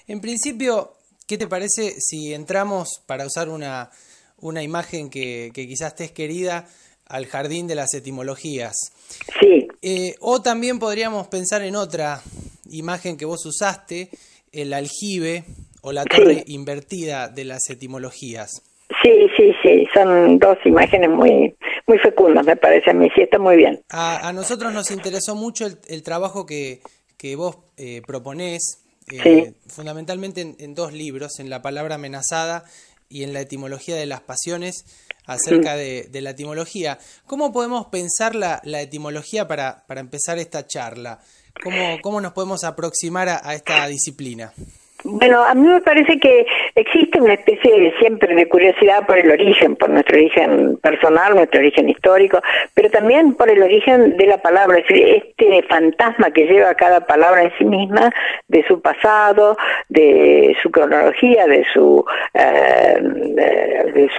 En principio, ¿qué te parece si entramos, para usar una imagen que quizás te es querida, al jardín de las etimologías? Sí. O también podríamos pensar en otra imagen que vos usaste, el aljibe o la torre invertida de las etimologías. Sí, son dos imágenes muy fecundas, me parece a mí, sí, está muy bien. A nosotros nos interesó mucho el trabajo que vos proponés, fundamentalmente en dos libros, en La palabra amenazada y en La etimología de las pasiones, acerca de la etimología. ¿Cómo podemos pensar la etimología para empezar esta charla? ¿Cómo nos podemos aproximar a esta disciplina? Bueno, a mí me parece que existe una especie siempre de curiosidad por el origen, por nuestro origen personal, nuestro origen histórico, pero también por el origen de la palabra, es decir, este fantasma que lleva cada palabra en sí misma, de su pasado, de su cronología, de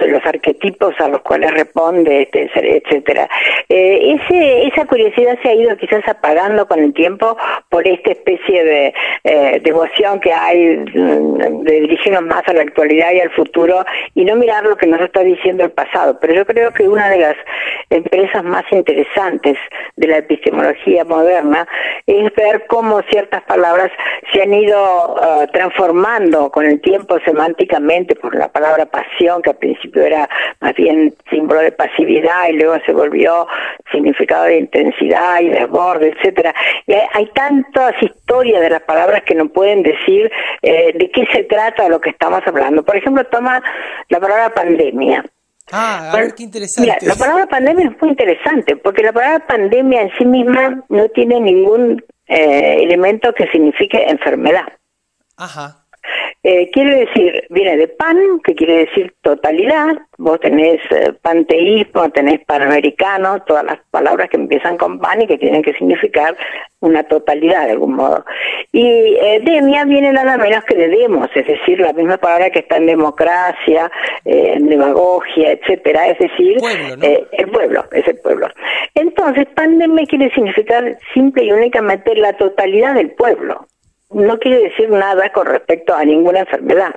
los arquetipos a los cuales responde, etcétera. Esa curiosidad se ha ido quizás apagando con el tiempo por esta especie de devoción que hay de dirigirnos más a la actualidad y al futuro y no mirar lo que nos está diciendo el pasado. Pero yo creo que una de las empresas más interesantes de la epistemología moderna es ver cómo ciertas palabras se han ido transformando con el tiempo semánticamente, por la palabra pasión, que al principio era más bien símbolo de pasividad y luego se volvió significado de intensidad y desborde, etcétera. Y hay tantas historias de las palabras que no pueden decir de qué se trata de lo que estamos hablando. Por ejemplo, toma la palabra pandemia. A ver, qué interesante. Mira, la palabra pandemia es muy interesante, porque la palabra pandemia en sí misma no tiene ningún elemento que signifique enfermedad. Ajá. Quiere decir, viene de pan, que quiere decir totalidad. Vos tenés panteísmo, tenés panamericano, todas las palabras que empiezan con pan y que tienen que significar una totalidad de algún modo. Y demia viene nada menos que de demos, es decir, la misma palabra que está en democracia, en demagogia, etcétera, es decir, pueblo, ¿no? El pueblo, es el pueblo. Entonces, pandemia quiere significar simple y únicamente la totalidad del pueblo. No quiere decir nada con respecto a ninguna enfermedad.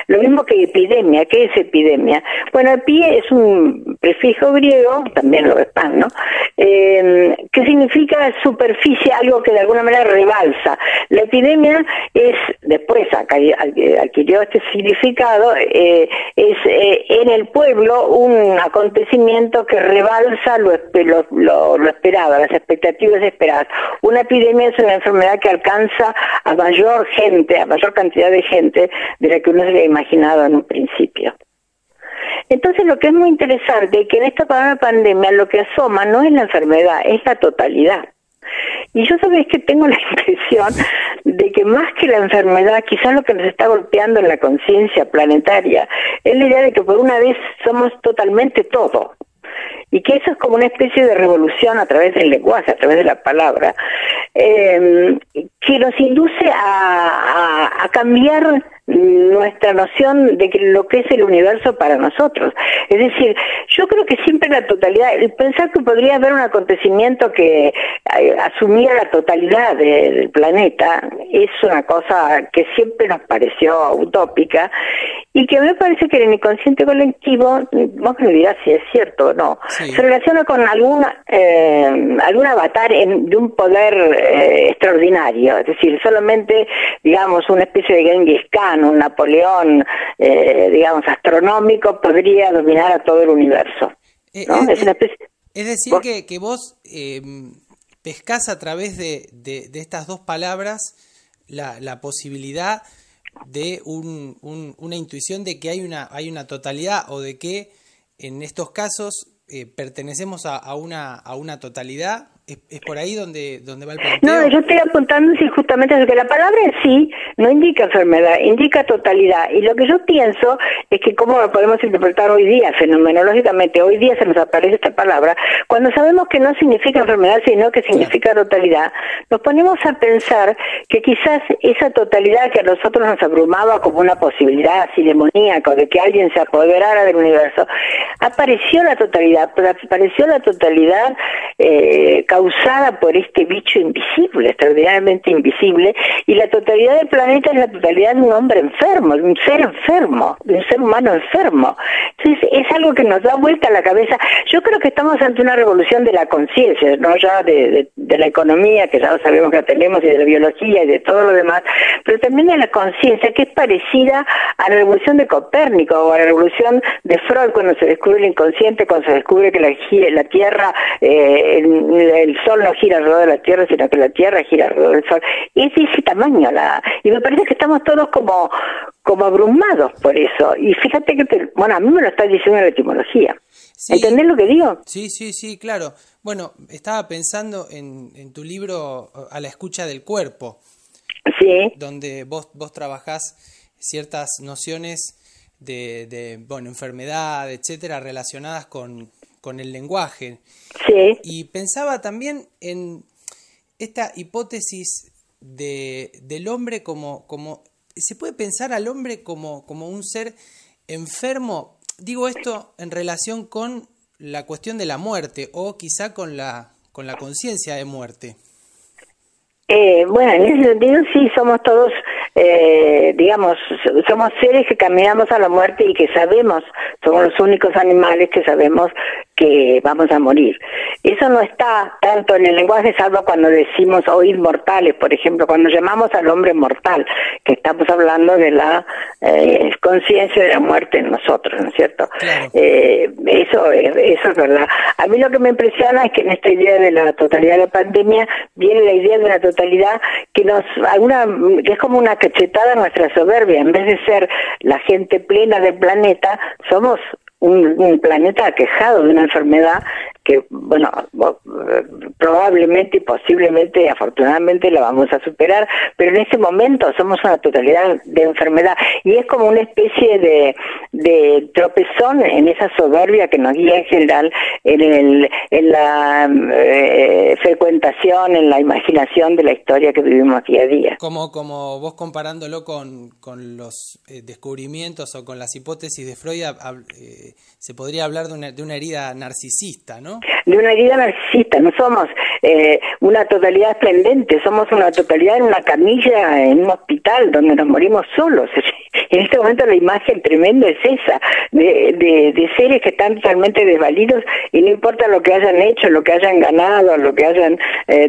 Lo mismo que epidemia. ¿Qué es epidemia? Bueno, epi es un prefijo griego, también lo es pan, ¿no? Que significa superficie, algo que de alguna manera rebalsa. La epidemia es, después adquirió este significado, es en el pueblo un acontecimiento que rebalsa lo esperado, las expectativas esperadas. Una epidemia es una enfermedad que alcanza a mayor cantidad de gente de la que uno se había imaginado en un principio. Entonces, lo que es muy interesante es que en esta palabra pandemia lo que asoma no es la enfermedad, es la totalidad. Y yo sabés que tengo la impresión de que más que la enfermedad, quizás lo que nos está golpeando en la conciencia planetaria es la idea de que por una vez somos totalmente todo. Y que eso es como una especie de revolución a través del lenguaje, a través de la palabra, que nos induce a cambiar nuestra noción de lo que es el universo para nosotros. Es decir, yo creo que siempre la totalidad, el pensar que podría haber un acontecimiento que asumiera la totalidad del planeta, es una cosa que siempre nos pareció utópica y que me parece que en el inconsciente colectivo, vos me dirás si es cierto o no, se relaciona con algún avatar de un poder extraordinario, es decir, solamente, digamos, una especie de Genghis Khan, un Napoleón, digamos, astronómico, podría dominar a todo el universo, ¿no? Es una especie... Es decir, que vos pescás a través de estas dos palabras la posibilidad de una intuición de que hay una totalidad, o de que en estos casos pertenecemos a una totalidad. ¿Es por ahí donde va el planteo? No, yo estoy apuntando justamente a que la palabra en sí no indica enfermedad, indica totalidad. Y lo que yo pienso es que cómo lo podemos interpretar hoy día, fenomenológicamente, hoy día se nos aparece esta palabra, cuando sabemos que no significa enfermedad, sino que significa totalidad, nos ponemos a pensar que quizás esa totalidad que a nosotros nos abrumaba como una posibilidad así demoníaca de que alguien se apoderara del universo, apareció la totalidad, pero apareció la totalidad causada por este bicho invisible, extraordinariamente invisible, y la totalidad del planeta es la totalidad de un hombre enfermo, de un ser enfermo, de un ser humano enfermo. Entonces es algo que nos da vuelta a la cabeza. Yo creo que estamos ante una revolución de la conciencia, no ya de la economía, que ya lo sabemos que la tenemos, y de la biología y de todo lo demás, pero también de la conciencia, que es parecida a la revolución de Copérnico o a la revolución de Freud, cuando se descubre el inconsciente, cuando se descubre que la Tierra, el Sol no gira alrededor de la Tierra, sino que la Tierra gira alrededor del Sol. Es de ese tamaño, y me parece que estamos todos como abrumados por eso. Y fíjate que, a mí me lo está diciendo la etimología. Sí. ¿Entendés lo que digo? Sí, claro. Bueno, estaba pensando en tu libro A la escucha del cuerpo, sí, donde vos trabajás ciertas nociones de enfermedad, etcétera, relacionadas con el lenguaje. Sí. Y pensaba también en esta hipótesis del hombre como se puede pensar al hombre como un ser enfermo. Digo esto en relación con la cuestión de la muerte, o quizá con la conciencia de muerte. En ese sentido sí, somos todos, somos seres que caminamos a la muerte y que sabemos, somos los únicos animales que sabemos que vamos a morir. Eso no está tanto en el lenguaje, salvo cuando decimos oír mortales, por ejemplo, cuando llamamos al hombre mortal, que estamos hablando de la conciencia de la muerte en nosotros, ¿no es cierto? Claro. Eso es verdad. A mí lo que me impresiona es que en esta idea de la totalidad de la pandemia viene la idea de una totalidad que que es como una cachetada a nuestra soberbia. En vez de ser la gente plena del planeta, somos un planeta aquejado de una enfermedad que, probablemente y posiblemente, afortunadamente, la vamos a superar, pero en ese momento somos una totalidad de enfermedad, y es como una especie de tropezón en esa soberbia que nos guía en general en la frecuentación, en la imaginación de la historia que vivimos día a día. Como vos comparándolo con los descubrimientos o con las hipótesis de Freud, se podría hablar de una herida narcisista, ¿no? De una herida narcisista. No somos una totalidad esplendente, somos una totalidad en una camilla, en un hospital donde nos morimos solos. En este momento la imagen tremenda es esa, de seres que están totalmente desvalidos, y no importa lo que hayan hecho, lo que hayan ganado, lo que hayan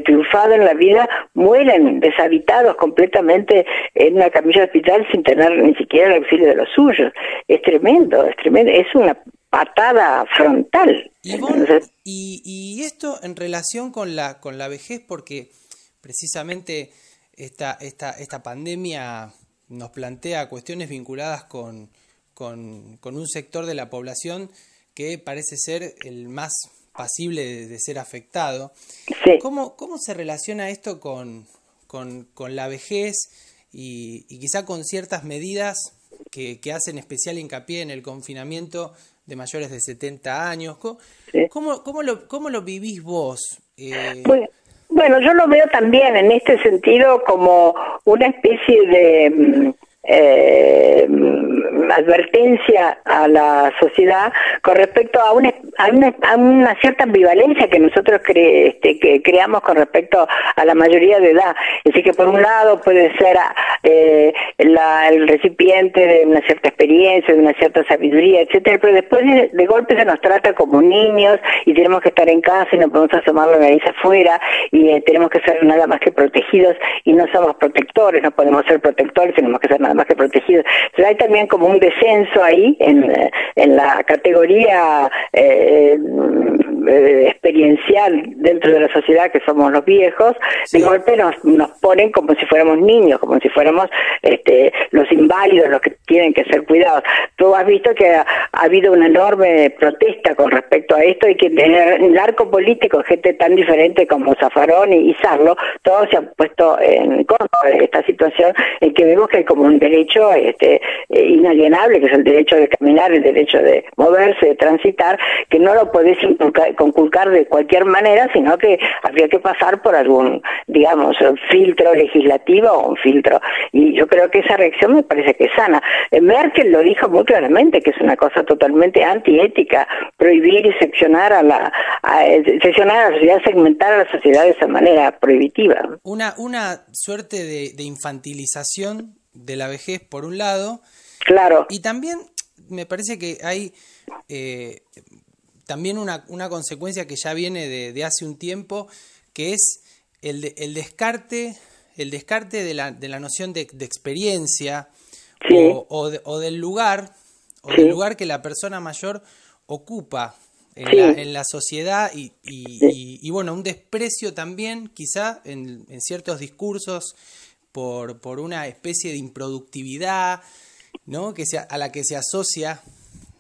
triunfado en la vida, mueren deshabitados completamente en una camilla de hospital sin tener ni siquiera el auxilio de los suyos. Es tremendo, es una patada frontal. Y esto en relación con la vejez, porque precisamente esta pandemia nos plantea cuestiones vinculadas con un sector de la población que parece ser el más pasible de ser afectado. Sí. ¿Cómo se relaciona esto con la vejez y quizá con ciertas medidas que hacen especial hincapié en el confinamiento de mayores de 70 años? Sí. ¿Cómo lo vivís vos? Bueno, yo lo veo también en este sentido como una especie de advertencia a la sociedad con respecto a una cierta ambivalencia que nosotros que creamos con respecto a la mayoría de edad. Es decir, que por un lado puede ser el recipiente de una cierta experiencia, de una cierta sabiduría, etcétera, pero después de golpe se nos trata como niños y tenemos que estar en casa y no podemos asomar la nariz afuera y tenemos que ser nada más que protegidos y no somos protectores, no podemos ser protectores, tenemos que ser nada más que protegidos. Entonces hay también como un descenso ahí en la categoría experiencial dentro de la sociedad que somos los viejos. Sí. De golpe nos ponen como si fuéramos niños, como si fuéramos los inválidos, los que tienen que ser cuidados. Tú has visto que ha habido una enorme protesta con respecto a esto y que en el arco político, gente tan diferente como Zaffaroni y Sarlo, todos se han puesto en contra de esta situación en que vemos que hay como un derecho inalienable, que es el derecho de caminar, el derecho de moverse, de transitar, que no lo podés conculcar de cualquier manera, sino que habría que pasar por algún, digamos, filtro legislativo o un filtro. Y yo creo que esa reacción me parece que es sana. Merkel lo dijo muy claramente, que es una cosa totalmente antiética, prohibir y seccionar a la sociedad, segmentar a la sociedad de esa manera prohibitiva. Una suerte de infantilización de la vejez, por un lado. Claro. Y también me parece que hay también una consecuencia que ya viene de hace un tiempo, que es el descarte de la noción de experiencia, sí, o del lugar, sí, del lugar que la persona mayor ocupa en la sociedad y bueno, un desprecio también quizá en ciertos discursos por una especie de improductividad, ¿no? A la que se asocia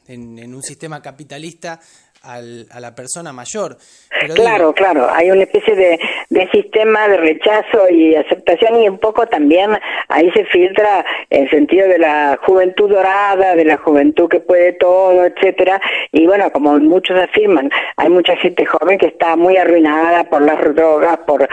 en un sistema capitalista a la persona mayor. Pero claro, hay una especie de sistema de rechazo y aceptación, y un poco también ahí se filtra el sentido de la juventud dorada, de la juventud que puede todo, etcétera. Y bueno, como muchos afirman, hay mucha gente joven que está muy arruinada por las drogas, por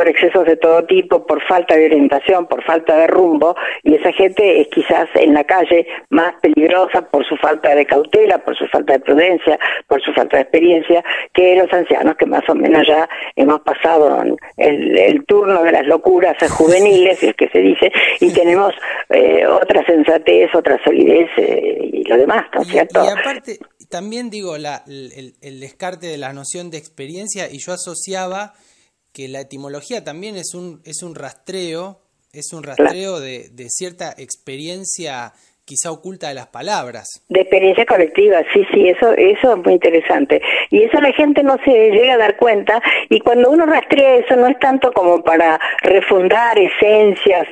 excesos de todo tipo, por falta de orientación, por falta de rumbo, y esa gente es quizás en la calle más peligrosa por su falta de cautela, por su falta de prudencia, por su falta de experiencia, que los ancianos, que más o menos ya hemos pasado el turno de las locuras juveniles, es que se dice, y tenemos otra sensatez, otra solidez y lo demás, ¿no es cierto? Y aparte, también digo, el descarte de la noción de experiencia, y yo asociaba que la etimología también es un rastreo, claro, de cierta experiencia quizá oculta de las palabras. De experiencia colectiva, sí, eso es muy interesante. Y eso la gente no se llega a dar cuenta, y cuando uno rastrea eso no es tanto como para refundar esencias,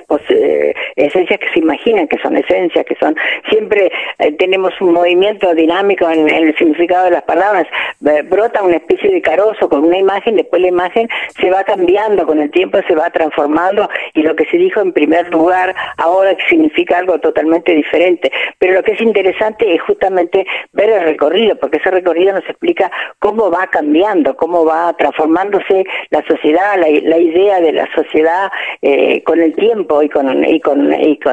esencias que se imaginan que son esencias, que son siempre tenemos un movimiento dinámico en el significado de las palabras, brota una especie de carozo con una imagen, después la imagen se va cambiando con el tiempo, se va transformando, y lo que se dijo en primer lugar ahora significa algo totalmente diferente. Pero lo que es interesante es justamente ver el recorrido, porque ese recorrido nos explica cómo va cambiando, cómo va transformándose la sociedad, la idea de la sociedad con el tiempo y con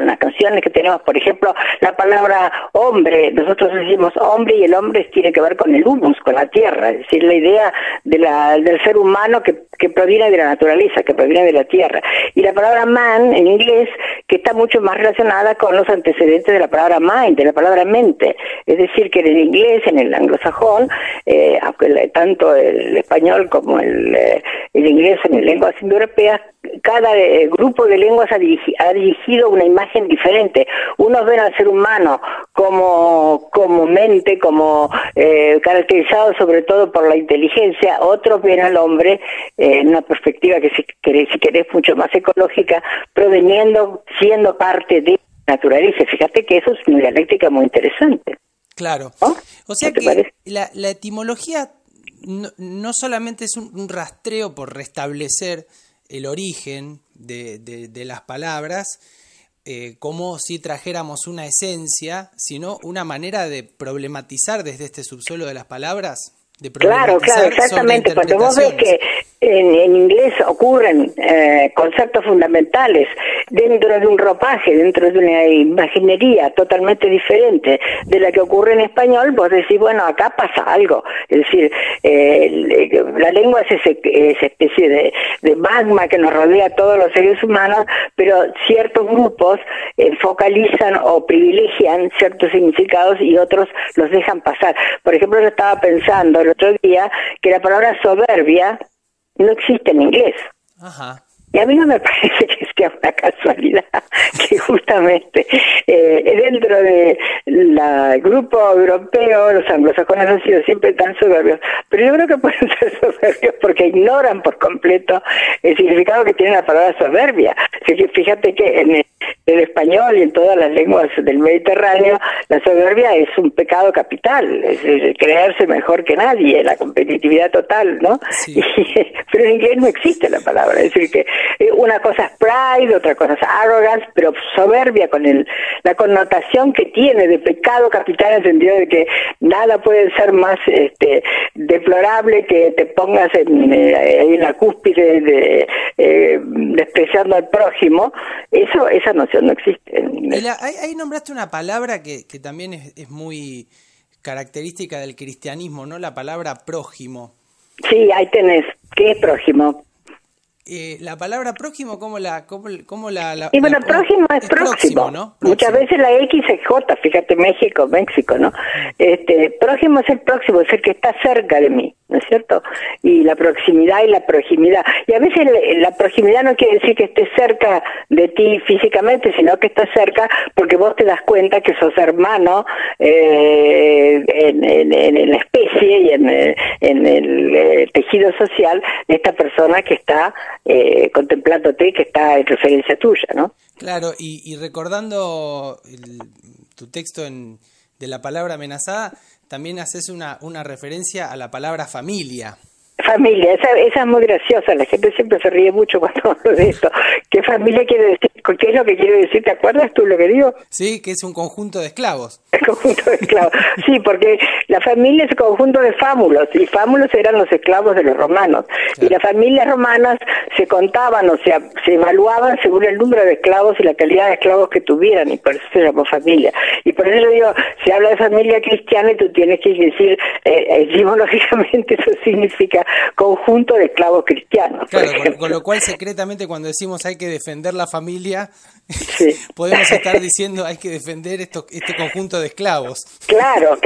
las canciones que tenemos. Por ejemplo, la palabra hombre, nosotros decimos hombre, y el hombre tiene que ver con el humus, con la tierra, es decir, la idea del ser humano que proviene de la naturaleza, que proviene de la tierra. Y la palabra man en inglés, que está mucho más relacionada con los antecedentes de la palabra mind, de la palabra mente. Es decir, que en el inglés, en el anglosajón, aunque tanto el español como el inglés en lenguas indoeuropeas, cada grupo de lenguas ha dirigido una imagen diferente. Unos ven al ser humano como mente, como caracterizado sobre todo por la inteligencia, otros ven al hombre en una perspectiva que si querés mucho más ecológica, siendo parte de naturaleza. Fíjate que eso es una dialéctica muy interesante. Claro. ¿No? O sea que la etimología no solamente es un rastreo por restablecer el origen de las palabras, como si trajéramos una esencia, sino una manera de problematizar desde este subsuelo de las palabras. Claro, exactamente. Cuando vos ves que en inglés ocurren conceptos fundamentales dentro de un ropaje, dentro de una imaginería totalmente diferente de la que ocurre en español, vos decís, bueno, acá pasa algo. Es decir, la lengua es esa especie de magma que nos rodea a todos los seres humanos, pero ciertos grupos focalizan o privilegian ciertos significados y otros los dejan pasar. Por ejemplo, yo estaba pensando el otro día que la palabra soberbia no existe en inglés. Ajá. Y a mí no me parece que sea una casualidad que justamente dentro del grupo europeo los anglosajones han sido siempre tan soberbios, pero yo creo que pueden ser soberbios porque ignoran por completo el significado que tiene la palabra soberbia. Fíjate que en el español y en todas las lenguas del Mediterráneo la soberbia es un pecado capital, es creerse mejor que nadie, la competitividad total, ¿no? Sí. Pero en inglés no existe la palabra, es decir que una cosa es pride, otra cosa es arrogance, pero soberbia con la connotación que tiene de pecado capital, en el sentido de que nada puede ser más deplorable que te pongas en la cúspide despreciando al prójimo. Esa noción no existe. Ahí nombraste una palabra que también es muy característica del cristianismo, ¿no? La palabra prójimo. Sí, ahí tenés. ¿Qué es prójimo? La palabra prójimo, ¿cómo la y bueno, prójimo es próximo, ¿no? Próximo. Muchas veces la X es J, fíjate, México, ¿no? Prójimo es el próximo, es el que está cerca de mí, ¿no es cierto? Y la proximidad y la proximidad. Y a veces la proximidad no quiere decir que estés cerca de ti físicamente, sino que estás cerca porque vos te das cuenta que sos hermano en la especie y en el tejido social de esta persona que está contemplándote, que está en referencia tuya, ¿no? Claro, y recordando tu texto de la palabra amenazada, también haces una referencia a la palabra familia. Familia, esa es muy graciosa, la gente siempre se ríe mucho cuando hablo de esto. ¿Qué familia quiere decir? ¿Qué es lo que quiere decir? ¿Te acuerdas tú lo que digo? Sí, que es un conjunto de esclavos. El conjunto de esclavos, sí, porque la familia es un conjunto de fámulos, y fámulos eran los esclavos de los romanos. Claro. Y las familias romanas se contaban, o sea, se evaluaban según el número de esclavos y la calidad de esclavos que tuvieran, y por eso se llamó familia. Y por eso yo digo, se habla de familia cristiana y tú tienes que decir, etimológicamente eso significa conjunto de esclavos cristianos. Claro, con lo cual secretamente cuando decimos hay que defender la familia, sí. Podemos estar diciendo hay que defender este conjunto de esclavos. Claro.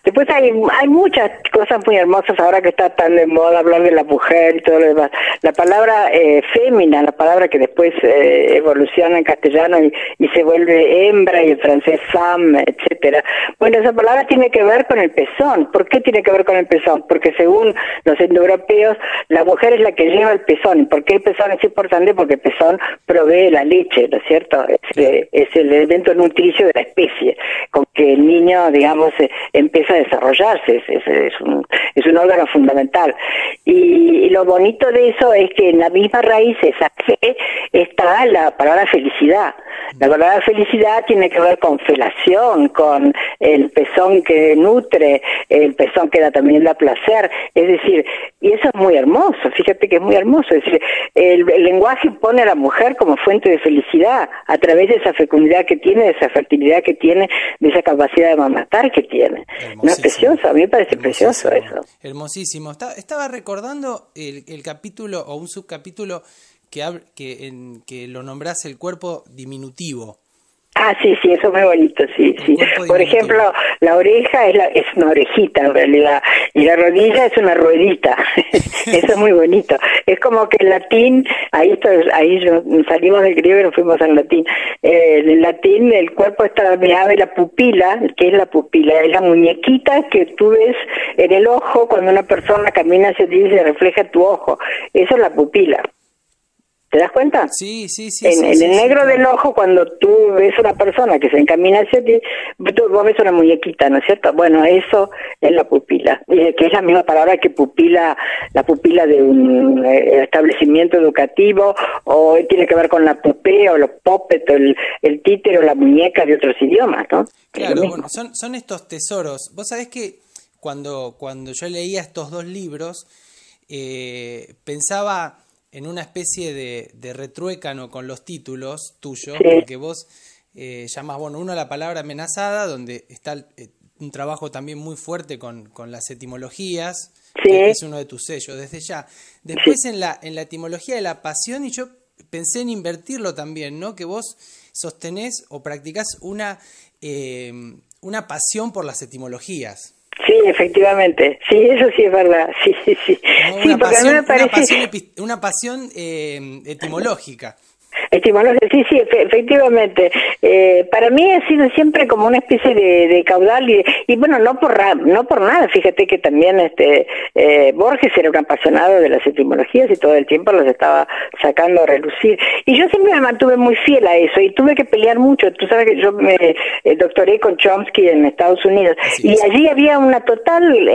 Después hay muchas cosas muy hermosas ahora que está tan de moda hablar de la mujer y todo lo demás. La palabra fémina, la palabra que después evoluciona en castellano y se vuelve hembra, y en francés femme, etcétera. Bueno, esa palabra tiene que ver con el pezón. ¿Por qué tiene que ver con el pezón? Porque según los indoeuropeos, la mujer es la que lleva el pezón. ¿Y por qué el pezón es importante? Porque el pezón provee la leche, ¿no es cierto? Es el elemento nutricio de la especie, con que el niño, digamos, empieza a desarrollarse. Es un órgano fundamental. Y lo bonito de eso es que en la misma raíz, esa fe, está la palabra felicidad. La palabra felicidad tiene que ver con felación, con el pezón que nutre, el pezón que también da placer. Es decir, y eso es muy hermoso, fíjate que es muy hermoso. Es decir, el lenguaje pone a la mujer como fuente de felicidad a través de esa fecundidad que tiene, de esa fertilidad que tiene, de esa capacidad de amamantar que tiene. No es precioso, a mí me parece precioso eso. Hermosísimo. Estaba recordando el capítulo o un subcapítulo que lo nombrás el cuerpo diminutivo. Ah, sí, eso es muy bonito, sí. Por ejemplo, la oreja es una orejita en realidad, y la rodilla es una ruedita. Eso es muy bonito. Es como que en latín, ahí salimos del griego y nos fuimos al latín. En latín el cuerpo está dominado de la pupila. ¿Qué es la pupila? Es la muñequita que tú ves en el ojo cuando una persona camina hacia ti y se refleja tu ojo. Eso es la pupila. ¿Te das cuenta? Sí. En el negro del ojo, cuando tú ves una persona que se encamina hacia ti, vos ves una muñequita, ¿no es cierto? Bueno, eso es la pupila, que es la misma palabra que la pupila de un establecimiento educativo, o tiene que ver con la pupea, o los puppet, o el títere, o la muñeca de otros idiomas, ¿no? Claro, bueno, son estos tesoros. Vos sabés que cuando yo leía estos dos libros, pensaba en una especie de retruécano con los títulos tuyos, sí. Porque vos llamás, uno la palabra amenazada, donde está un trabajo también muy fuerte con las etimologías, sí. Que es uno de tus sellos, desde ya. Después sí. en la etimología de la pasión, y yo pensé en invertirlo también, ¿no? Que vos sostenés o practicás una pasión por las etimologías. Sí, efectivamente. Sí, eso sí es verdad. Sí. Una pasión, me parece... una pasión etimológica. Sí, efectivamente. Para mí ha sido siempre como una especie de caudal y bueno, no por nada. Fíjate que también Borges era un apasionado de las etimologías y todo el tiempo los estaba sacando a relucir. Y yo siempre me mantuve muy fiel a eso y tuve que pelear mucho. Tú sabes que yo me doctoré con Chomsky en Estados Unidos y allí había una total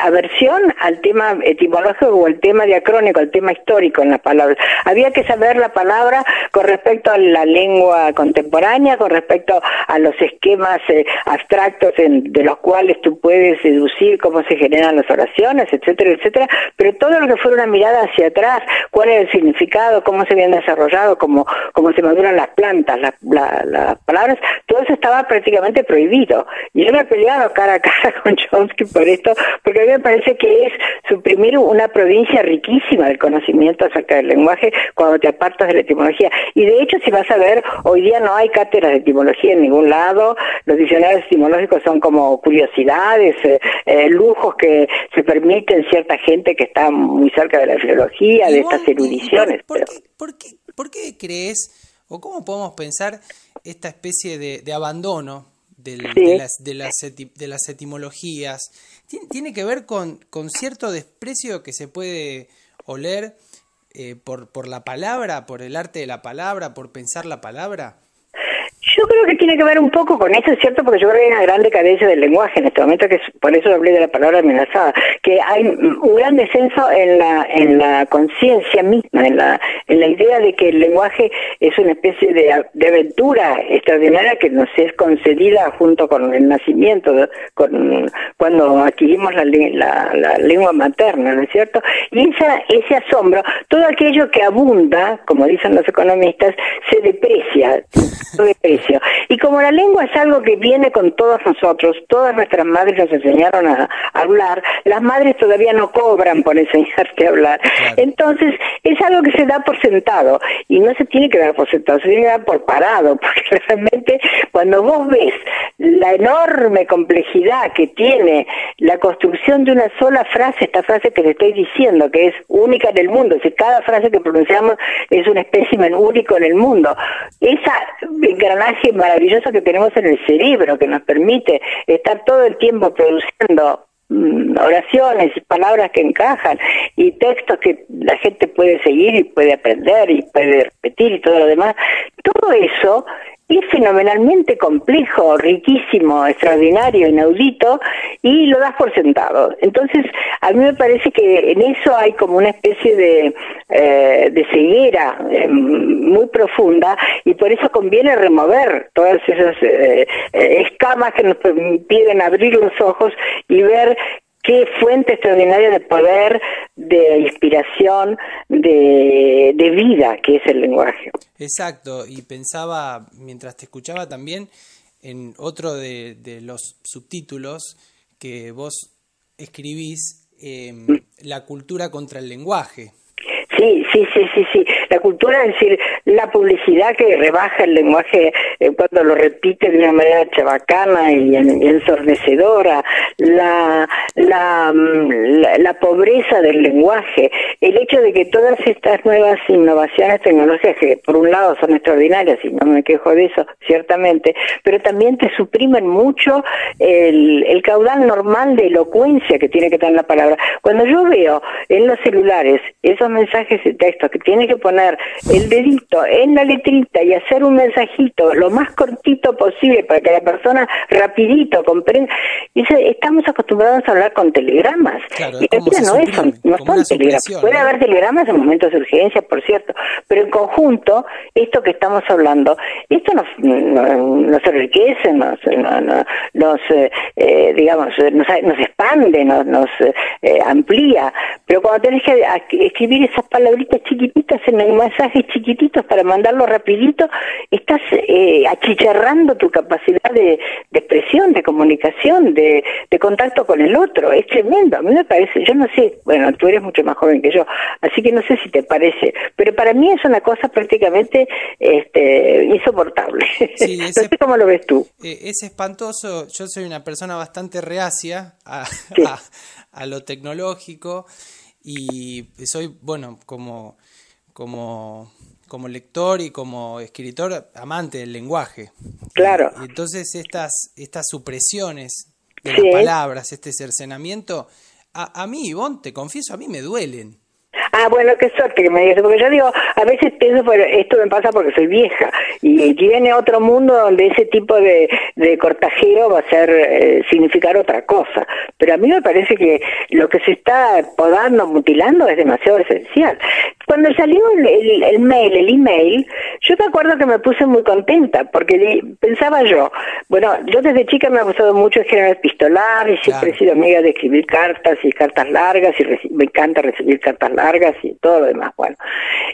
aversión al tema etimológico o al tema diacrónico, al tema histórico en las palabras. Había que saber la palabra con respecto a la lengua contemporánea, con respecto a los esquemas abstractos de los cuales tú puedes deducir cómo se generan las oraciones, etcétera, etcétera, pero todo lo que fuera una mirada hacia atrás, cuál era el significado, cómo se habían desarrollado, cómo se maduran las plantas, las palabras, todo eso estaba prácticamente prohibido. Y yo me he peleado cara a cara con Chomsky por esto, porque a mí me parece que es suprimir una provincia riquísima del conocimiento acerca del lenguaje cuando te apartas de la etimología. Y de hecho, si vas a ver, hoy día no hay cátedras de etimología en ningún lado, los diccionarios etimológicos son como curiosidades, lujos que se permiten cierta gente que está muy cerca de la filología, de estas erudiciones. ¿Por qué crees, o cómo podemos pensar esta especie de abandono de las etimologías? ¿Tiene que ver con cierto desprecio que se puede oler por la palabra, por el arte de la palabra, por pensar la palabra? Yo creo que tiene que ver un poco con eso, es cierto, porque yo creo que hay una gran decadencia del lenguaje en este momento, que por eso hablé de la palabra amenazada, que hay un gran descenso en la conciencia misma, en la idea de que el lenguaje es una especie de aventura extraordinaria que nos es concedida junto con el nacimiento, cuando adquirimos la lengua materna, ¿no es cierto? Y ese asombro, todo aquello que abunda, como dicen los economistas, se deprecia. Y como la lengua es algo que viene con todos nosotros, todas nuestras madres nos enseñaron a hablar, las madres todavía no cobran por enseñarte a hablar, claro. Entonces es algo que se da por sentado, y no se tiene que dar por sentado, se tiene que dar por parado, porque realmente cuando vos ves la enorme complejidad que tiene la construcción de una sola frase, esta frase que te estoy diciendo, que es única en el mundo, si cada frase que pronunciamos es un espécimen único en el mundo, esa engranaje maravilloso que tenemos en el cerebro, que nos permite estar todo el tiempo produciendo oraciones y palabras que encajan y textos que la gente puede seguir y puede aprender y puede repetir y todo lo demás, todo eso es fenomenalmente complejo, riquísimo, extraordinario, inaudito, y lo das por sentado. Entonces, a mí me parece que en eso hay como una especie de ceguera muy profunda, y por eso conviene remover todas esas escamas que nos impiden abrir los ojos y ver qué fuente extraordinaria de poder, de inspiración, de vida que es el lenguaje. Exacto, y pensaba, mientras te escuchaba también, en otro de los subtítulos que vos escribís, la cultura contra el lenguaje. Sí. La cultura, es decir, la publicidad que rebaja el lenguaje cuando lo repite de una manera chabacana y ensordecedora, la pobreza del lenguaje, el hecho de que todas estas nuevas innovaciones tecnológicas, que por un lado son extraordinarias y no me quejo de eso, ciertamente, pero también te suprimen mucho el caudal normal de elocuencia que tiene que tener la palabra. Cuando yo veo en los celulares esos mensajes de texto que tiene que poner el dedito en la letrita y hacer un mensajito lo más cortito posible para que la persona rapidito comprenda, estamos acostumbrados a hablar con telegramas, claro, y no son telegramas. Puede haber telegramas en momentos de urgencia, por cierto, pero en conjunto esto que estamos hablando, esto nos enriquece, nos expande, nos amplía, pero cuando tenés que escribir esas palabritas chiquititas en mensajes chiquititos para mandarlo rapidito, estás achicharrando tu capacidad de expresión, de comunicación, de contacto con el otro. Es tremendo, a mí me parece, yo no sé, bueno, tú eres mucho más joven que yo, así que no sé si te parece, pero para mí es una cosa prácticamente insoportable. Sí, no sé cómo lo ves tú. Es espantoso, yo soy una persona bastante reacia a lo tecnológico, y soy, bueno, como lector y como escritor, amante del lenguaje. Claro. Y entonces estas supresiones de las palabras, este cercenamiento, a mí, Ivonne, te confieso, a mí me duelen. Ah, bueno, qué suerte que me digas, porque yo digo, a veces pienso, pero esto me pasa porque soy vieja, y viene otro mundo donde ese tipo de cortajeo va a significar otra cosa, pero a mí me parece que lo que se está podando, mutilando, es demasiado esencial. cuando salió el email, yo me acuerdo que me puse muy contenta, porque pensaba yo, bueno, yo desde chica me ha gustado mucho el género epistolar y siempre he sido amiga de escribir cartas y cartas largas y me encanta recibir cartas largas y todo lo demás, bueno.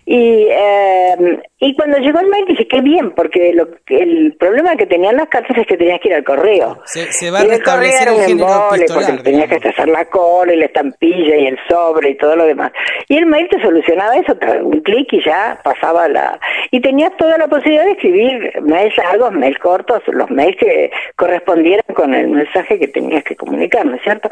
Y cuando llegó el mail dije, qué bien, porque el problema que tenían las cartas es que tenías que ir al correo. Se va a restablecer el género epistolar, porque tenías que hacer la cola y la estampilla y el sobre y todo lo demás. Y el mail te solucionaba eso, un clic y ya pasaba y tenías toda la posibilidad de escribir mails largos, mails cortos, los mails que correspondieran con el mensaje que tenías que comunicar, ¿no es cierto?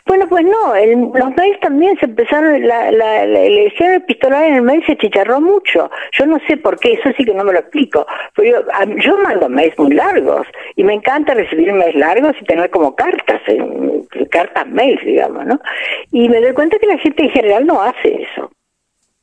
Bueno, pues no, los mails también se empezaron, el género epistolar en el mail se chicharró mucho. Yo no sé por qué, eso sí que no me lo explico. Pero yo mando mails muy largos y me encanta recibir mails largos y tener como cartas, cartas mails, digamos, ¿no? Y me doy cuenta que la gente en general no hace eso.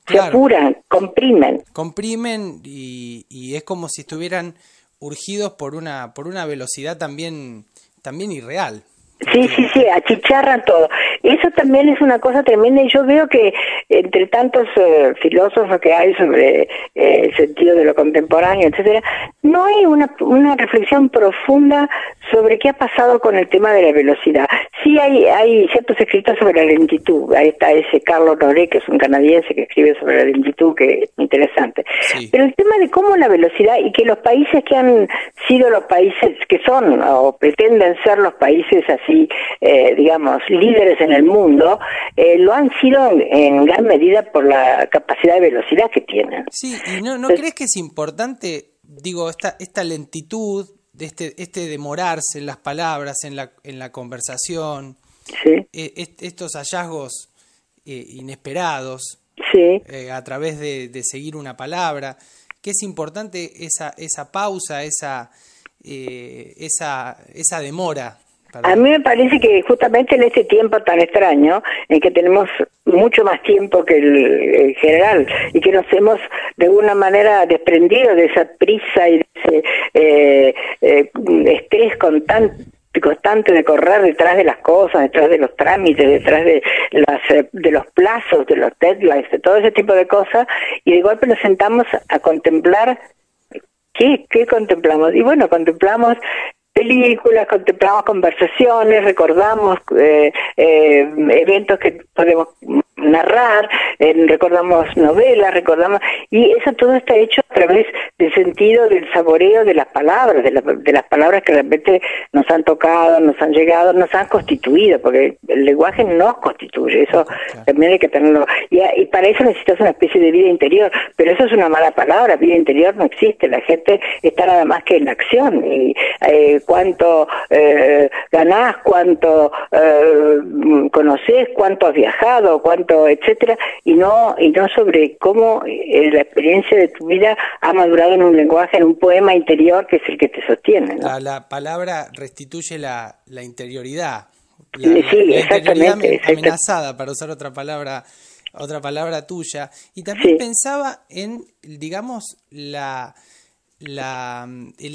Se apuran, comprimen. Comprimen y es como si estuvieran urgidos por una velocidad también irreal. Sí, achicharran todo. Eso también es una cosa tremenda y yo veo que entre tantos filósofos que hay sobre el sentido de lo contemporáneo, etcétera, no hay una reflexión profunda sobre qué ha pasado con el tema de la velocidad. Sí hay ciertos escritos sobre la lentitud. Ahí está ese Carlos Noré, que es un canadiense que escribe sobre la lentitud, que es interesante. Sí. Pero el tema de cómo la velocidad y que los países que han sido los países que son o pretenden ser los países así, digamos, líderes en el mundo, lo han sido en gran medida por la capacidad de velocidad que tienen. Sí, y ¿no crees que es importante, digo, esta lentitud, este demorarse en las palabras, en la conversación, sí, estos hallazgos inesperados, sí, a través de seguir una palabra, que es importante esa pausa, esa demora? A mí me parece que justamente en este tiempo tan extraño, en que tenemos mucho más tiempo que el general, y que nos hemos de alguna manera desprendido de esa prisa y de ese estrés constante de correr detrás de las cosas, detrás de los trámites, detrás de los plazos, de los deadlines, de todo ese tipo de cosas, y de golpe nos sentamos a contemplar. ¿Qué contemplamos? Y bueno, contemplamos películas, contemplamos conversaciones, recordamos eventos que podemos narrar, recordamos novelas, y eso todo está hecho a través del sentido del saboreo de las palabras, de las palabras que realmente nos han tocado, nos han llegado, nos han constituido, porque el lenguaje nos constituye, eso también hay que tenerlo, y para eso necesitas una especie de vida interior, pero eso es una mala palabra, vida interior no existe, la gente está nada más que en la acción, y cuánto ganás, cuánto conocés, cuánto has viajado, cuánto, etcétera, y no sobre cómo la experiencia de tu vida ha madurado en un lenguaje, en un poema interior que es el que te sostiene, ¿no? La palabra restituye la interioridad. Sí, exactamente. Amenazada, para usar otra palabra tuya. Y también pensaba en, digamos, el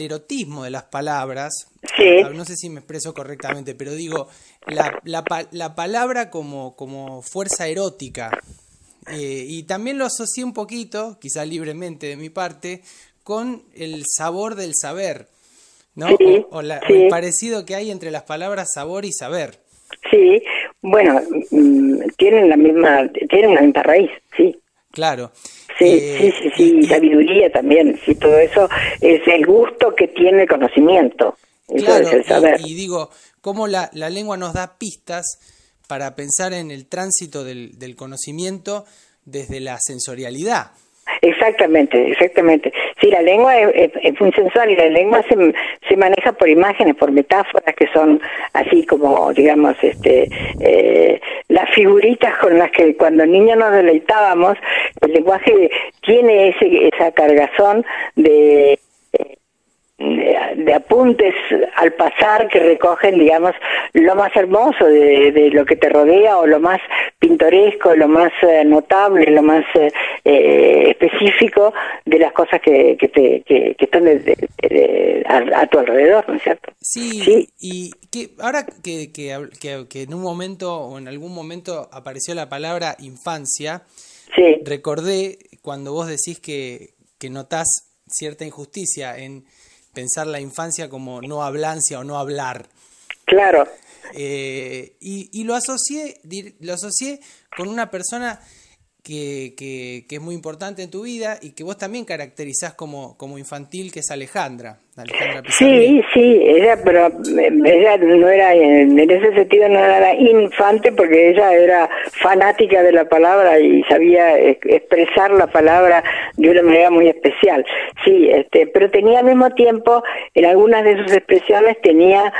erotismo de las palabras. Sí. No sé si me expreso correctamente, pero digo, la palabra como fuerza erótica. Y también lo asocié un poquito, quizá libremente de mi parte, con el sabor del saber, ¿no? Sí, o el parecido que hay entre las palabras sabor y saber. Sí, bueno, tienen la misma raíz, sí. Claro. Sí, sabiduría también, sí, todo eso es el gusto que tiene el conocimiento. Claro, eso es el saber. Y digo, cómo la lengua nos da pistas para pensar en el tránsito del conocimiento desde la sensorialidad. Exactamente. Sí, la lengua es muy sensual y la lengua se maneja por imágenes, por metáforas que son así como, digamos, las figuritas con las que cuando niños nos deleitábamos. El lenguaje tiene esa cargazón de apuntes al pasar que recogen, digamos, lo más hermoso de lo que te rodea, o lo más pintoresco, lo más notable, lo más específico de las cosas que están a tu alrededor, ¿no es cierto? Sí. Y que ahora que en un momento o en algún momento apareció la palabra infancia, Sí. recordé cuando vos decís que notás cierta injusticia en pensar la infancia como no hablancia o no hablar. Claro. Y lo asocié con una persona que es muy importante en tu vida y que vos también caracterizás como infantil, que es Alejandra Pizarnik. Sí, pero ella no era, en ese sentido no era infante, porque ella era fanática de la palabra y sabía expresar la palabra de una manera muy especial. Sí, pero tenía al mismo tiempo, en algunas de sus expresiones tenía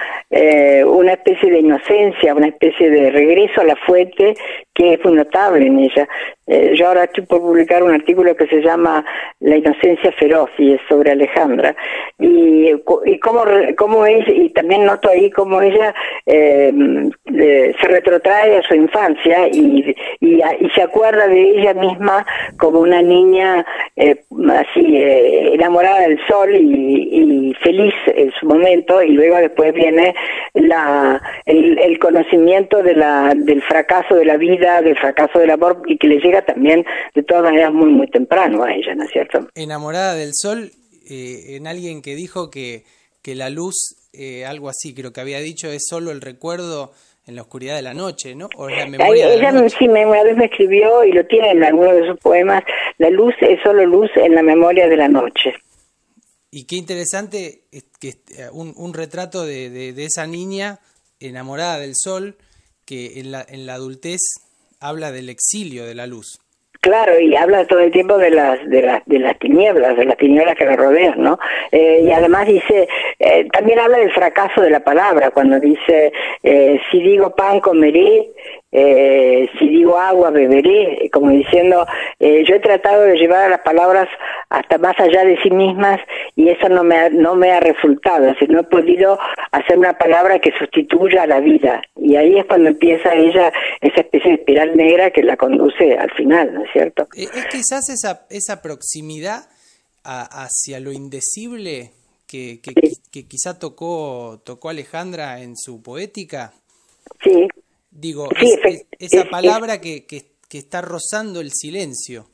una especie de inocencia, una especie de regreso a la fuente que es muy notable en ella. Yo ahora estoy por publicar un artículo que se llama La inocencia feroz, y es sobre Alejandra, y cómo ella, y también noto ahí cómo ella se retrotrae a su infancia y se acuerda de ella misma como una niña así enamorada del sol y feliz en su momento, y luego después viene el conocimiento del fracaso de la vida, del fracaso del amor, y que le llega también de todas maneras muy muy temprano a ella, ¿no es cierto? Enamorada del sol, en alguien que dijo que la luz, algo así creo que había dicho, es solo el recuerdo en la oscuridad de la noche, ¿no? O es la memoria de la noche. Sí, una vez me escribió, y lo tiene en alguno de sus poemas: la luz es solo luz en la memoria de la noche. Y qué interesante que un retrato de esa niña enamorada del sol, que en la adultez habla del exilio de la luz. Claro, y habla todo el tiempo de las tinieblas, que la rodean, ¿no? Y además dice, también habla del fracaso de la palabra, cuando dice, si digo pan comeré, si digo agua beberé, como diciendo, yo he tratado de llevar a las palabras hasta más allá de sí mismas, y eso no me ha resultado, es decir, no he podido hacer una palabra que sustituya a la vida, y ahí es cuando empieza ella esa especie de espiral negra que la conduce al final, ¿no es cierto? Es quizás esa proximidad hacia lo indecible que quizá tocó Alejandra en su poética. Sí. Digo, esa palabra que está rozando el silencio.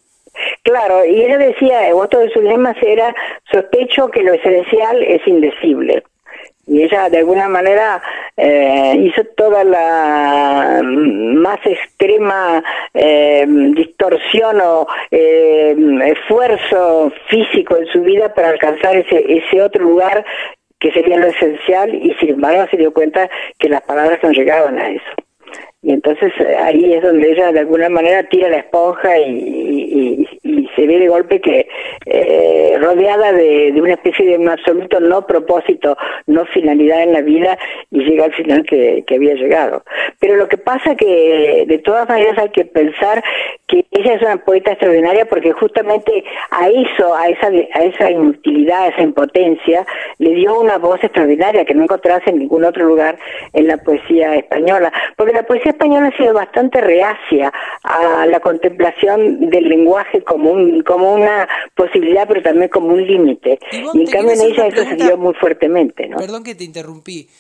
Claro, y ella decía, otro de sus lemas era: sospecho que lo esencial es indecible. Y ella de alguna manera hizo toda la más extrema distorsión o esfuerzo físico en su vida para alcanzar ese otro lugar que sería lo esencial, y sin embargo se dio cuenta que las palabras no llegaban a eso. Y entonces ahí es donde ella de alguna manera tira la esponja y se ve de golpe que rodeada de una especie de un absoluto no propósito, no finalidad en la vida, y llega al final que había llegado. Pero lo que pasa que de todas maneras hay que pensar que ella es una poeta extraordinaria, porque justamente a esa inutilidad, a esa impotencia, le dio una voz extraordinaria que no encontrarás en ningún otro lugar en la poesía española, porque la poesía española ha sido bastante reacia a la contemplación del lenguaje como una posibilidad, pero también como un límite, y en cambio en ella eso se dio muy fuertemente, ¿no? Perdón que te interrumpí.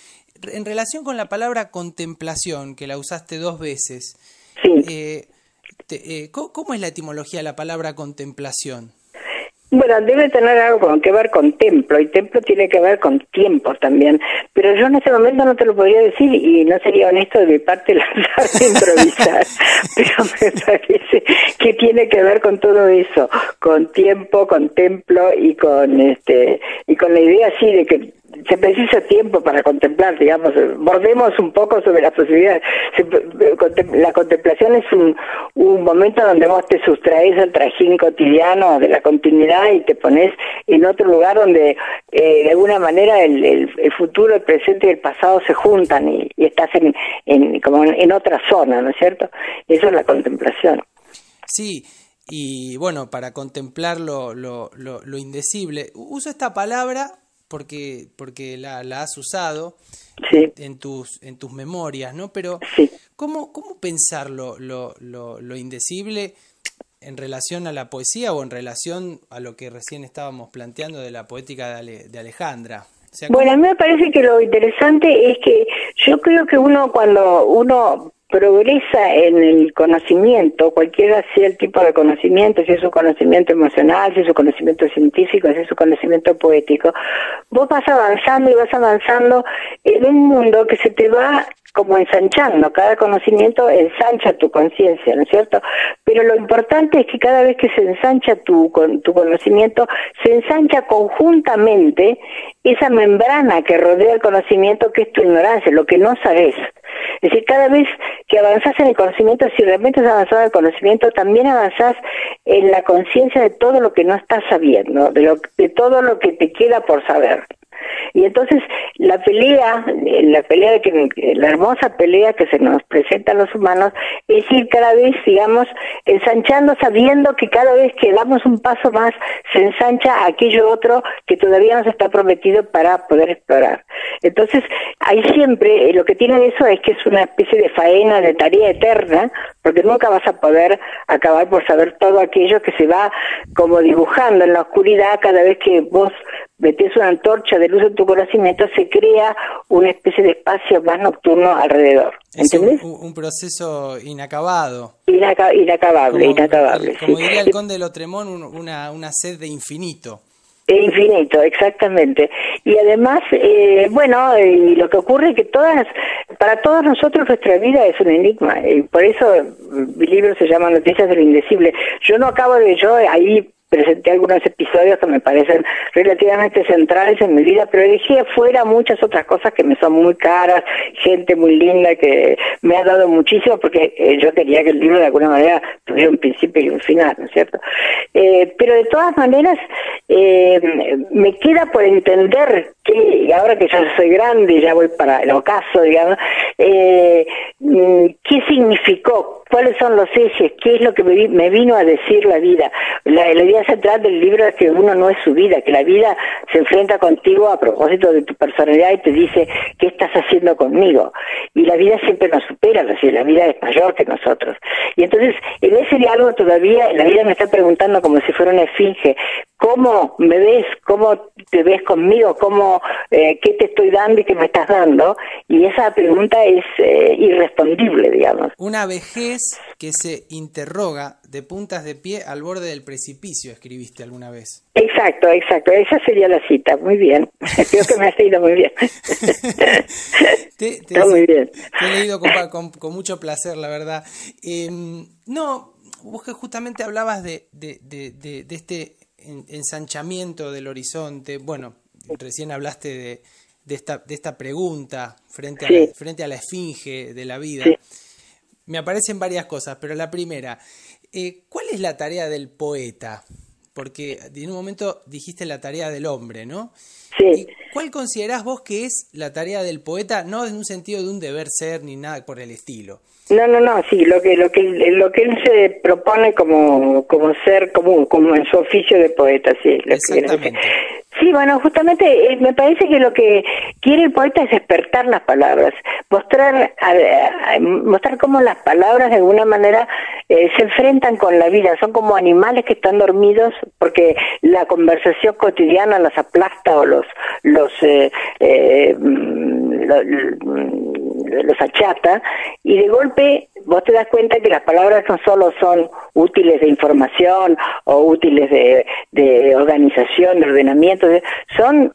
En relación con la palabra contemplación, que la usaste 2 veces, sí. ¿Cómo es la etimología de la palabra contemplación? Bueno, debe tener algo que ver con templo, y templo tiene que ver con tiempo también, pero yo en este momento no te lo podría decir, y no sería honesto de mi parte lanzarme a improvisar, pero me parece que tiene que ver con todo eso, con tiempo, con templo, y con la idea así de que se precisa tiempo para contemplar, digamos, bordemos un poco sobre las posibilidades. La contemplación es un momento donde vos te sustraes al trajín cotidiano de la continuidad y te pones en otro lugar donde de alguna manera el futuro, el presente y el pasado se juntan, y estás como en otra zona, ¿no es cierto? Eso es la contemplación. Sí. Y bueno, para contemplar lo indecible, uso esta palabra porque la has usado, sí, en tus memorias, ¿no? Pero sí. ¿cómo pensar lo indecible en relación a la poesía o en relación a lo que recién estábamos planteando de la poética de Alejandra? O sea, bueno, a mí me parece que lo interesante es que yo creo que cuando uno progresa en el conocimiento, cualquiera sea el tipo de conocimiento, si es un conocimiento emocional, si es un conocimiento científico, si es un conocimiento poético, vos vas avanzando y vas avanzando en un mundo que se te va como ensanchando. Cada conocimiento ensancha tu conciencia, ¿no es cierto? Pero lo importante es que cada vez que se ensancha tu conocimiento, se ensancha conjuntamente esa membrana que rodea el conocimiento, que es tu ignorancia, lo que no sabes. Es decir, cada vez que avanzás en el conocimiento, si realmente has avanzado en el conocimiento, también avanzás en la conciencia de todo lo que no estás sabiendo, de todo lo que te queda por saber. Y entonces la hermosa pelea que se nos presenta a los humanos es ir cada vez, digamos, ensanchando, sabiendo que cada vez que damos un paso más se ensancha aquello otro que todavía nos está prometido para poder explorar. Entonces, ahí siempre, lo que tiene eso es que es una especie de faena, de tarea eterna, porque nunca vas a poder acabar por saber todo aquello que se va como dibujando en la oscuridad. Cada vez que vos metés una antorcha de luz en tu conocimiento, se crea una especie de espacio más nocturno alrededor. ¿Entendés? Es un proceso inacabado. Inacabable. Como diría el conde de Lotremont, una sed de infinito. Infinito, exactamente. Y además, y lo que ocurre es que para todos nosotros nuestra vida es un enigma, y por eso mi libro se llama Noticias de lo Indecible. Yo ahí presenté algunos episodios que me parecen relativamente centrales en mi vida, pero dejé afuera muchas otras cosas que me son muy caras, gente muy linda que me ha dado muchísimo, porque yo quería que el libro de alguna manera tuviera un principio y un final, ¿no es cierto? Pero de todas maneras, me queda por entender que, y ahora que ya soy grande y ya voy para el ocaso, digamos, ¿qué significó? ¿Cuáles son los ejes? ¿Qué es lo que me vino a decir la vida? La idea central del libro es que uno no es su vida, que la vida se enfrenta contigo a propósito de tu personalidad y te dice, ¿qué estás haciendo conmigo? Y la vida siempre nos supera, es decir, la vida es mayor que nosotros. Y entonces, en ese diálogo todavía, la vida me está preguntando como si fuera una esfinge, ¿cómo me ves? ¿Cómo te ves conmigo? ¿Qué te estoy dando y qué me estás dando? Y esa pregunta es irrespondible, digamos. Una vejez que se interroga de puntas de pie al borde del precipicio, escribiste alguna vez. Exacto, esa sería la cita, muy bien. Creo que me has leído muy bien. Está muy bien. Te he leído con mucho placer, la verdad. Vos que justamente hablabas de este ensanchamiento del horizonte. Bueno, recién hablaste de esta pregunta frente a la esfinge de la vida. Sí. Me aparecen varias cosas, pero la primera, ¿cuál es la tarea del poeta? Porque en un momento dijiste la tarea del hombre, ¿no? Sí. ¿Y cuál considerás vos que es la tarea del poeta? No en un sentido de un deber ser ni nada por el estilo. No, sí, lo que él se propone como ser común, como en su oficio de poeta, sí. Exactamente. Sí, bueno, justamente me parece que lo que quiere el poeta es despertar las palabras, mostrar cómo las palabras de alguna manera se enfrentan con la vida, son como animales que están dormidos porque la conversación cotidiana los aplasta o los achata, y de golpe vos te das cuenta que las palabras no solo son útiles de información o útiles de organización, de ordenamiento, son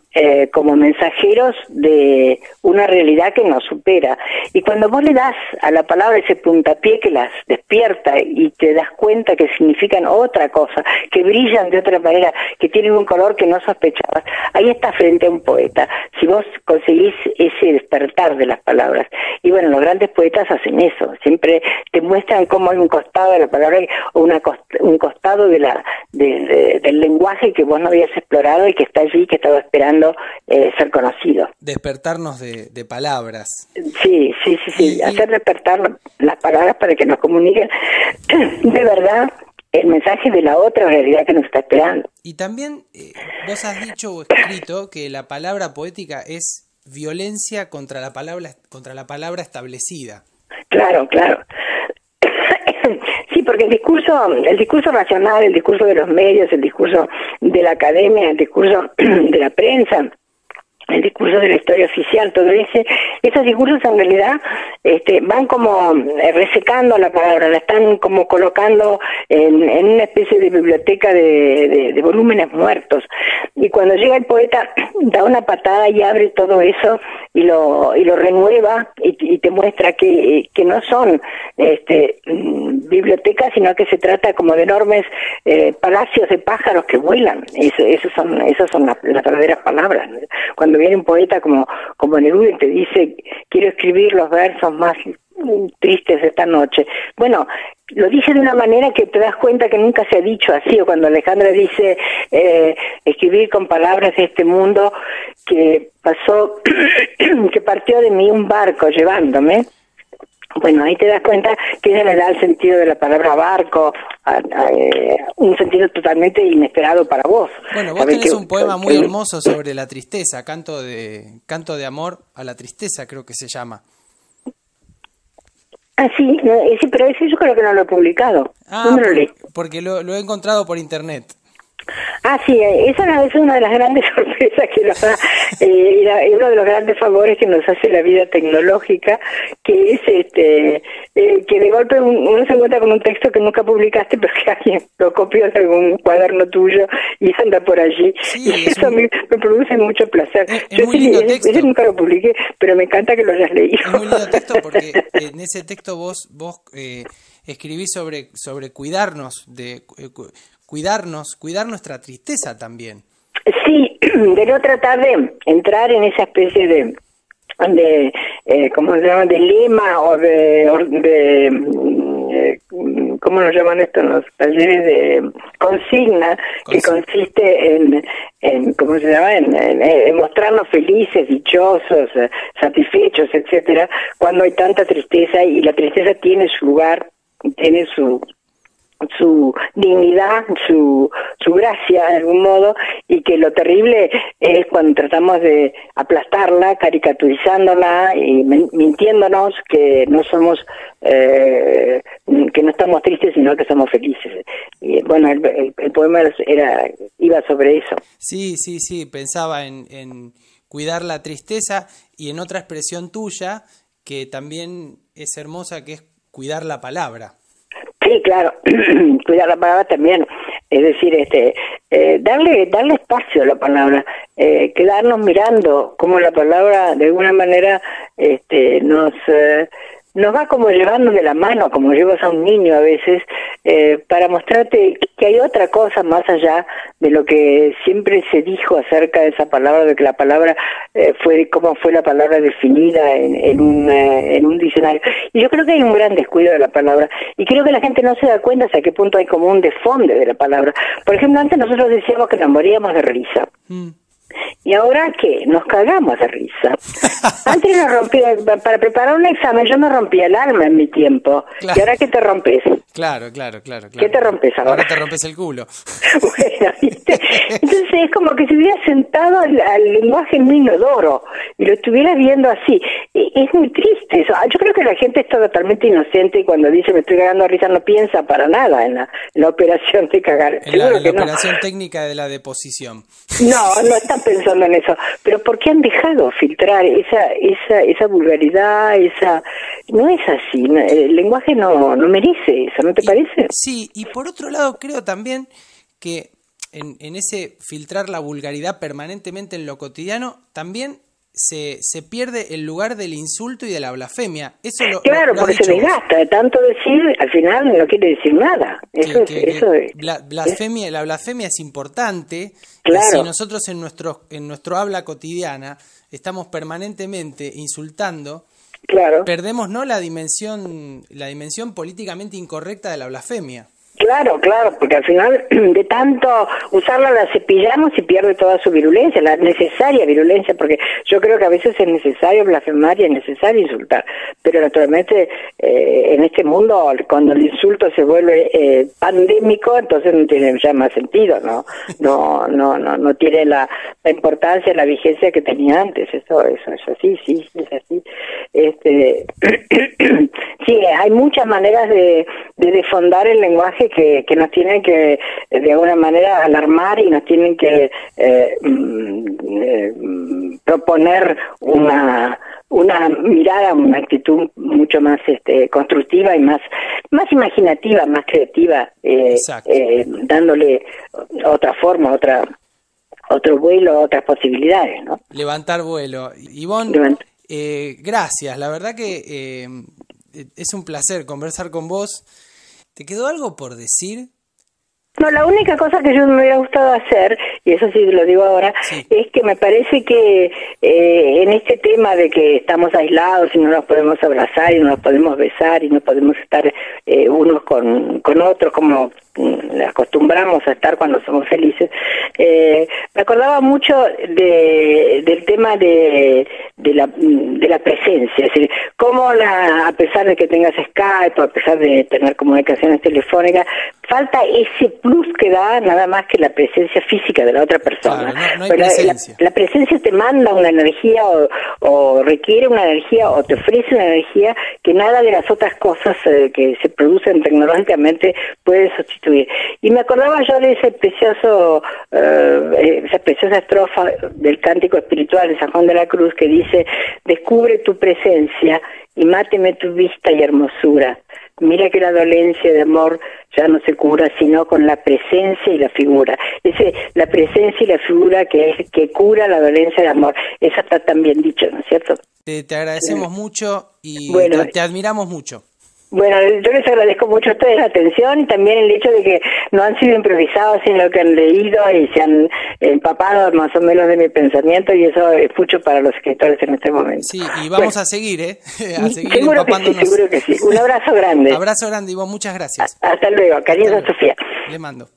como mensajeros de una realidad que nos supera. Y cuando vos le das a la palabra ese puntapié que las despierta y te das cuenta que significan otra cosa, que brillan de otra manera, que tienen un color que no sospechabas, ahí estás frente a un poeta. Si vos conseguís ese despertar de las palabras. Y bueno, los grandes poetas hacen eso, siempre te muestran cómo hay un costado de la palabra o un costado del lenguaje que vos no habías explorado y que está allí, que estaba esperando ser conocido. Despertarnos de palabras. Sí, hacer despertar las palabras para que nos comuniquen de verdad el mensaje de la otra realidad que nos está esperando. Y también vos has dicho o escrito que la palabra poética es violencia contra la palabra establecida. Claro. Sí, porque el discurso racional, el discurso de los medios, el discurso de la academia, el discurso de la prensa, el discurso de la historia oficial, todo esos discursos en realidad van como resecando la palabra, la están como colocando en una especie de biblioteca de volúmenes muertos, y cuando llega el poeta da una patada y abre todo eso y lo renueva y te muestra que no son bibliotecas, sino que se trata como de enormes palacios de pájaros que vuelan. Esas son las verdaderas palabras. Cuando viene un poeta como Neruda y te dice, quiero escribir los versos más tristes de esta noche, bueno, lo dice de una manera que te das cuenta que nunca se ha dicho así. O cuando Alejandra dice escribir con palabras de este mundo que pasó, que partió de mí un barco llevándome. Bueno, ahí te das cuenta que ella le da el sentido de la palabra barco, un sentido totalmente inesperado para vos. Bueno, vos tenés un poema muy hermoso sobre la tristeza, canto de amor a la tristeza, creo que se llama. Ah, sí, pero ese yo creo que no lo he publicado. Porque lo he encontrado por internet. Ah, sí, esa es una de las grandes sorpresas que nos da, y uno de los grandes favores que nos hace la vida tecnológica, que es que de golpe uno se encuentra con un texto que nunca publicaste, pero que alguien lo copió de algún cuaderno tuyo y anda por allí. Sí, y eso a mí me produce mucho placer. Yo sí, ese nunca lo publiqué, pero me encanta que lo hayas leído. Es muy lindo texto porque en ese texto vos escribís sobre cuidarnos, cuidar nuestra tristeza también. Sí, de no tratar de entrar en esa especie de ¿cómo se llama? De lema o ¿cómo nos llaman esto en los talleres? De consigna, que consiste en ¿cómo se llama? En mostrarnos felices, dichosos, satisfechos, etcétera, cuando hay tanta tristeza, y la tristeza tiene su lugar, tiene su dignidad, su gracia de algún modo, y que lo terrible es cuando tratamos de aplastarla, caricaturizándola y mintiéndonos que no somos que no estamos tristes, sino que somos felices. Y bueno, el poema iba sobre eso. Sí, pensaba en cuidar la tristeza, y en otra expresión tuya que también es hermosa, que es cuidar la palabra. Sí, claro, cuidar la palabra también, es decir, darle espacio a la palabra, quedarnos mirando cómo la palabra de alguna manera nos va como llevando de la mano, como llevas a un niño a veces, para mostrarte que hay otra cosa más allá de lo que siempre se dijo acerca de esa palabra, de que la palabra cómo fue la palabra definida en un diccionario. Y yo creo que hay un gran descuido de la palabra, y creo que la gente no se da cuenta hasta qué punto hay como un desfonde de la palabra. Por ejemplo, antes nosotros decíamos que nos moríamos de risa. ¿Y ahora qué? Nos cagamos de risa. Antes nos rompía, para preparar un examen yo me rompía el alma en mi tiempo. Claro. ¿Y ahora qué te rompes? Claro. ¿Qué te rompes ahora? Ahora te rompes el culo. Bueno, ¿viste? Entonces es como que se hubiera sentado al lenguaje en un inodoro y lo estuviera viendo así. Es muy triste eso. Yo creo que la gente está totalmente inocente, y cuando dice me estoy cagando de risa no piensa para nada en la operación de cagar. En la operación técnica de la deposición. No están pensando en eso. Pero ¿por qué han dejado filtrar esa vulgaridad? No es así. El lenguaje no merece eso, ¿no te parece? Sí, y por otro lado creo también que en ese filtrar la vulgaridad permanentemente en lo cotidiano también se pierde el lugar del insulto y de la blasfemia. Eso claro, porque se desgasta. De tanto decir, al final no quiere decir nada. La blasfemia es importante. Claro. Si nosotros en nuestro habla cotidiana estamos permanentemente insultando, claro, perdemos la dimensión políticamente incorrecta de la blasfemia. Claro, porque al final de tanto usarla la cepillamos y pierde toda su virulencia, la necesaria virulencia, porque yo creo que a veces es necesario blasfemar y es necesario insultar, pero naturalmente en este mundo cuando el insulto se vuelve pandémico, entonces no tiene ya más sentido, no tiene la importancia, la vigencia que tenía antes. Eso es así, sí, es así. Sí, hay muchas maneras de de desfondar el lenguaje que nos tienen que, de alguna manera, alarmar y nos tienen que proponer una mirada, una actitud mucho más constructiva y más imaginativa, más creativa, dándole otra forma, otro vuelo, otras posibilidades, ¿no? Levantar vuelo. Ivonne, gracias, la verdad que es un placer conversar con vos. ¿Te quedó algo por decir? No, la única cosa que yo me hubiera gustado hacer, y eso sí lo digo ahora, es que me parece que en este tema de que estamos aislados y no nos podemos abrazar y no nos podemos besar y no podemos estar unos con otros como acostumbramos a estar cuando somos felices, me acordaba mucho del tema de la presencia, es decir, cómo a pesar de que tengas Skype, a pesar de tener comunicaciones telefónicas, falta ese plus que da nada más que la presencia física de la otra persona. Claro, no hay presencia. La presencia te manda una energía o requiere una energía o te ofrece una energía que nada de las otras cosas que se producen tecnológicamente puede sustituir. Y me acordaba yo de esa preciosa estrofa del cántico espiritual de San Juan de la Cruz que dice: descubre tu presencia y máteme tu vista y hermosura. Mira que la dolencia de amor ya no se cura sino con la presencia y la figura. La presencia y la figura que cura la dolencia de amor. Eso está tan bien dicho, ¿no es cierto? Te agradecemos mucho y te admiramos mucho. Bueno, yo les agradezco mucho a ustedes la atención y también el hecho de que no han sido improvisados, sino que han leído y se han empapado más o menos de mi pensamiento, y eso es mucho para los escritores en este momento. Sí, y vamos a seguir, a seguir seguro empapándonos. Que sí, seguro que sí. Un abrazo grande. Abrazo grande, Ivonne, muchas gracias. Hasta luego, cariños a Sofía. Le mando.